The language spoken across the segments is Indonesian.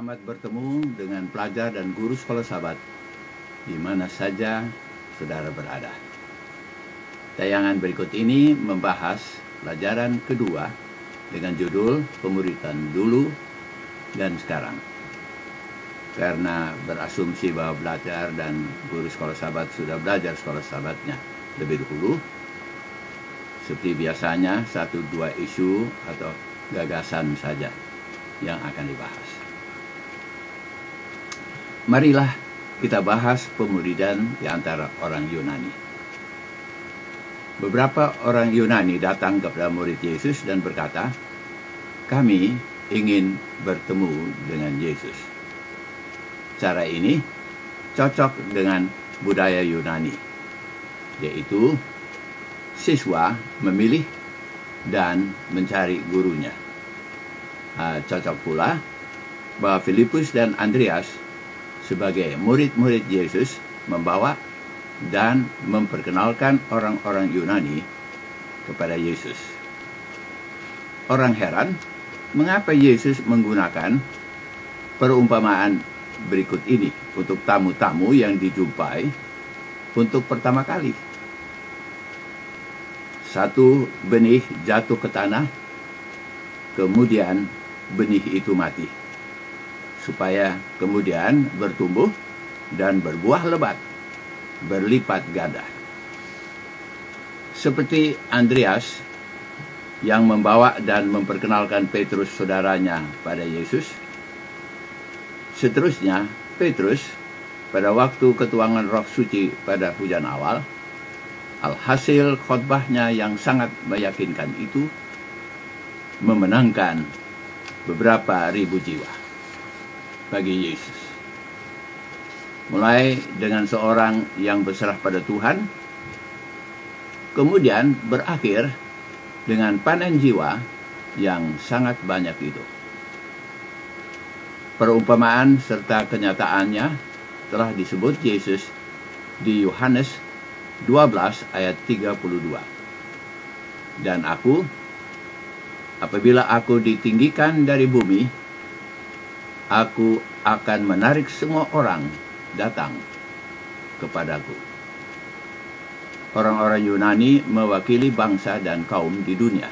Selamat bertemu dengan pelajar dan guru sekolah Sabat di mana saja saudara berada. Tayangan berikut ini membahas pelajaran kedua dengan judul Pemuridan Dulu dan Sekarang. Karena berasumsi bahwa pelajar dan guru sekolah Sabat sudah belajar sekolah Sabatnya lebih dahulu, seperti biasanya 1-2 isu atau gagasan saja yang akan dibahas. Marilah kita bahas pemuridan di antara orang Yunani. Beberapa orang Yunani datang kepada murid Yesus dan berkata, "Kami ingin bertemu dengan Yesus." Cara ini cocok dengan budaya Yunani, yaitu siswa memilih dan mencari gurunya. Cocok pula bahwa Filipus dan Andreas sebagai murid-murid Yesus membawa dan memperkenalkan orang-orang Yunani kepada Yesus. Orang heran mengapa Yesus menggunakan perumpamaan berikut ini untuk tamu-tamu yang dijumpai untuk pertama kali. 1 benih jatuh ke tanah, kemudian benih itu mati, supaya kemudian bertumbuh dan berbuah lebat, berlipat ganda. Seperti Andreas yang membawa dan memperkenalkan Petrus saudaranya pada Yesus, seterusnya Petrus pada waktu ketuangan Roh Suci pada hujan awal, alhasil khotbahnya yang sangat meyakinkan itu memenangkan beberapa ribu jiwa bagi Yesus. Mulai dengan seorang yang berserah pada Tuhan, kemudian berakhir dengan panen jiwa yang sangat banyak itu. Perumpamaan serta kenyataannya telah disebut Yesus di Yohanes 12 ayat 32. Dan apabila aku ditinggikan dari bumi, aku akan menarik semua orang datang kepadaku. Orang-orang Yunani mewakili bangsa dan kaum di dunia,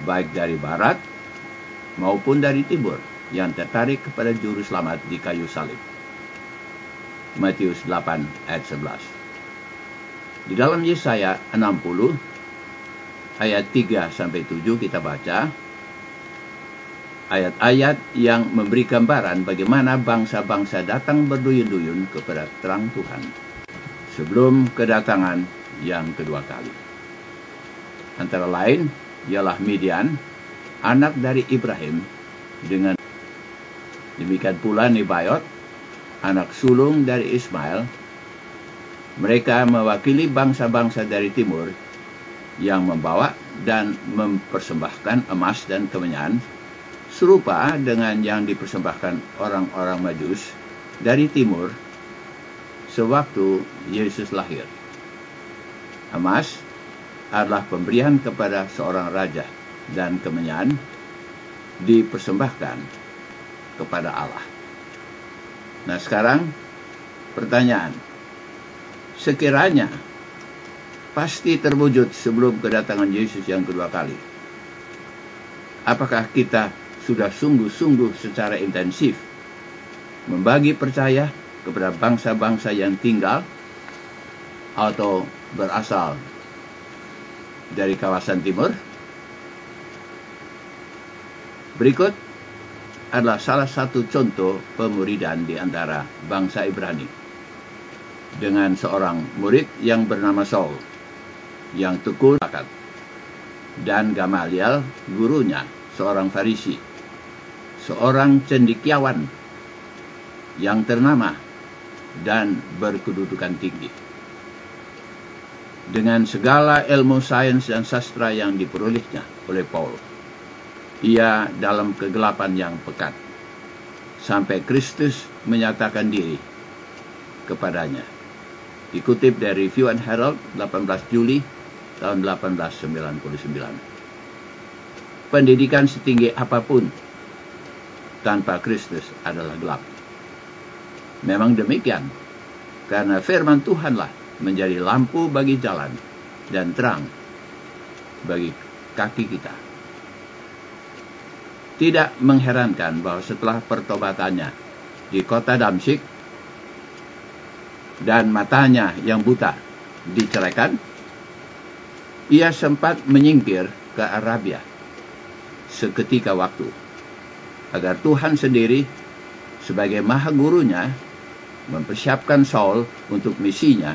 baik dari barat maupun dari timur, yang tertarik kepada juru selamat di kayu salib. Matius 8 ayat 11. Di dalam Yesaya 60 ayat 3-7 kita baca ayat-ayat yang memberi gambaran bagaimana bangsa-bangsa datang berduyun-duyun kepada terang Tuhan sebelum kedatangan yang kedua kali. Antara lain ialah Midian, anak dari Ibrahim, dengan demikian pula Nebaiot, anak sulung dari Ismail. Mereka mewakili bangsa-bangsa dari timur yang membawa dan mempersembahkan emas dan kemenyan, serupa dengan yang dipersembahkan orang-orang Majus dari timur sewaktu Yesus lahir. Emas adalah pemberian kepada seorang raja dan kemenyan dipersembahkan kepada Allah. Nah, sekarang pertanyaan, sekiranya pasti terwujud sebelum kedatangan Yesus yang kedua kali, apakah kita sudah sungguh-sungguh secara intensif membagi percaya kepada bangsa-bangsa yang tinggal atau berasal dari kawasan timur? Berikut adalah salah satu contoh pemuridan di antara bangsa Ibrani dengan seorang murid yang bernama Saul, yang tekun bakat, dan Gamaliel gurunya, seorang Farisi, seorang cendekiawan yang ternama dan berkedudukan tinggi. Dengan segala ilmu sains dan sastra yang diperolehnya oleh Paul, ia dalam kegelapan yang pekat sampai Kristus menyatakan diri kepadanya. Dikutip dari Review and Herald 18 Juli tahun 1899. Pendidikan setinggi apapun tanpa Kristus adalah gelap. Memang demikian, karena firman Tuhanlah menjadi lampu bagi jalan dan terang bagi kaki kita. Tidak mengherankan bahwa setelah pertobatannya di kota Damsyik dan matanya yang buta diceraikan, ia sempat menyingkir ke Arabia seketika waktu, agar Tuhan sendiri sebagai maha gurunya mempersiapkan Saul untuk misinya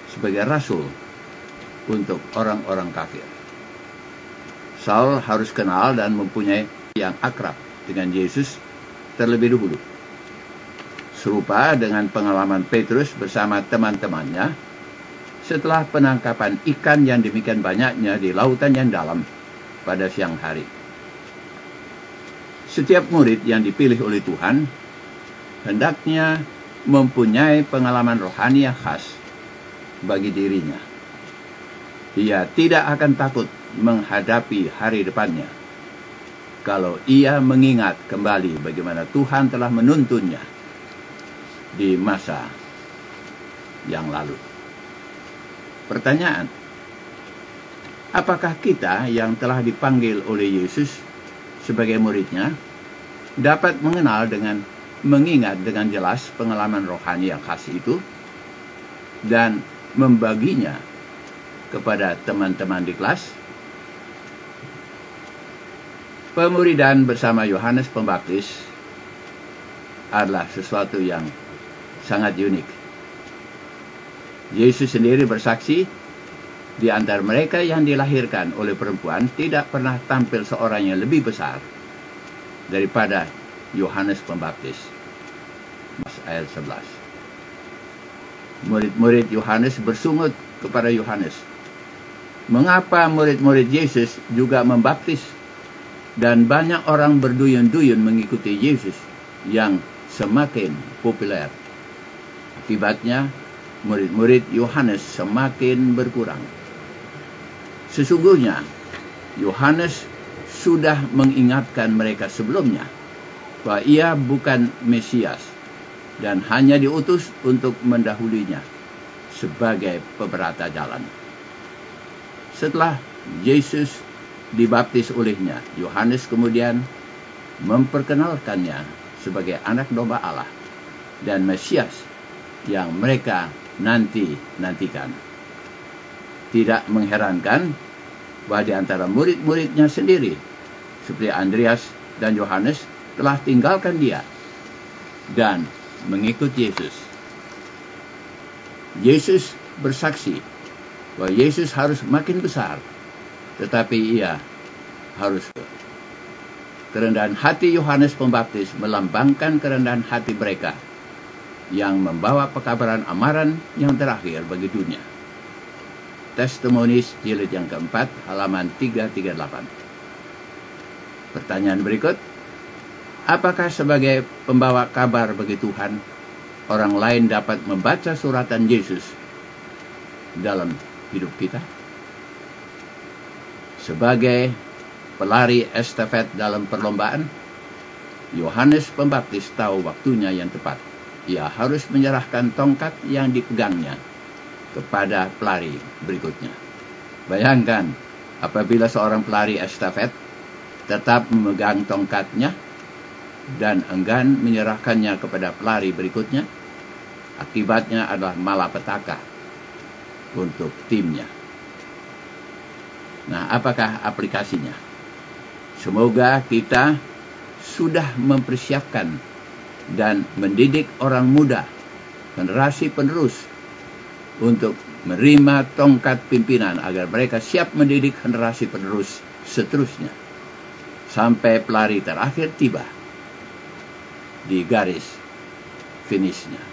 sebagai rasul untuk orang-orang kafir. Saul harus kenal dan mempunyai yang akrab dengan Yesus terlebih dahulu. Serupa dengan pengalaman Petrus bersama teman-temannya setelah penangkapan ikan yang demikian banyaknya di lautan yang dalam pada siang hari. Setiap murid yang dipilih oleh Tuhan hendaknya mempunyai pengalaman rohani yang khas bagi dirinya. Ia tidak akan takut menghadapi hari depannya kalau ia mengingat kembali bagaimana Tuhan telah menuntunnya di masa yang lalu. Pertanyaan: apakah kita yang telah dipanggil oleh Yesus sebagai muridnya dapat mengenal dengan mengingat dengan jelas pengalaman rohani yang khas itu dan membaginya kepada teman-teman di kelas? Pemuridan bersama Yohanes Pembaptis adalah sesuatu yang sangat unik. Yesus sendiri bersaksi, di antara mereka yang dilahirkan oleh perempuan tidak pernah tampil seorang yang lebih besar daripada Yohanes Pembaptis. Ayat 11. Murid-murid Yohanes bersungut kepada Yohanes, mengapa murid-murid Yesus juga membaptis? Dan banyak orang berduyun-duyun mengikuti Yesus yang semakin populer. Akibatnya, murid-murid Yohanes semakin berkurang. Sesungguhnya, Yohanes sudah mengingatkan mereka sebelumnya bahwa ia bukan Mesias dan hanya diutus untuk mendahulinya sebagai pemberata jalan. Setelah Yesus dibaptis olehnya, Yohanes kemudian memperkenalkannya sebagai anak domba Allah dan Mesias yang mereka nantikan. Tidak mengherankan bahwa di antara murid-muridnya sendiri, seperti Andreas dan Yohanes, telah tinggalkan dia dan mengikut Yesus. Yesus bersaksi bahwa Yesus harus makin besar, tetapi ia harus kerendahan hati Yohanes Pembaptis melambangkan kerendahan hati mereka yang membawa pekabaran amaran yang terakhir bagi dunia. Testimonies jilid yang keempat, halaman 338. Pertanyaan berikut: apakah sebagai pembawa kabar bagi Tuhan, orang lain dapat membaca suratan Yesus dalam hidup kita? Sebagai pelari estafet dalam perlombaan, Yohanes Pembaptis tahu waktunya yang tepat. Ia harus menyerahkan tongkat yang dipegangnya kepada pelari berikutnya. Bayangkan, apabila seorang pelari estafet tetap memegang tongkatnya dan enggan menyerahkannya kepada pelari berikutnya, akibatnya adalah malapetaka untuk timnya. Nah, apakah aplikasinya? Semoga kita sudah mempersiapkan dan mendidik orang muda, generasi penerus, untuk menerima tongkat pimpinan agar mereka siap mendidik generasi penerus seterusnya sampai pelari terakhir tiba di garis finishnya.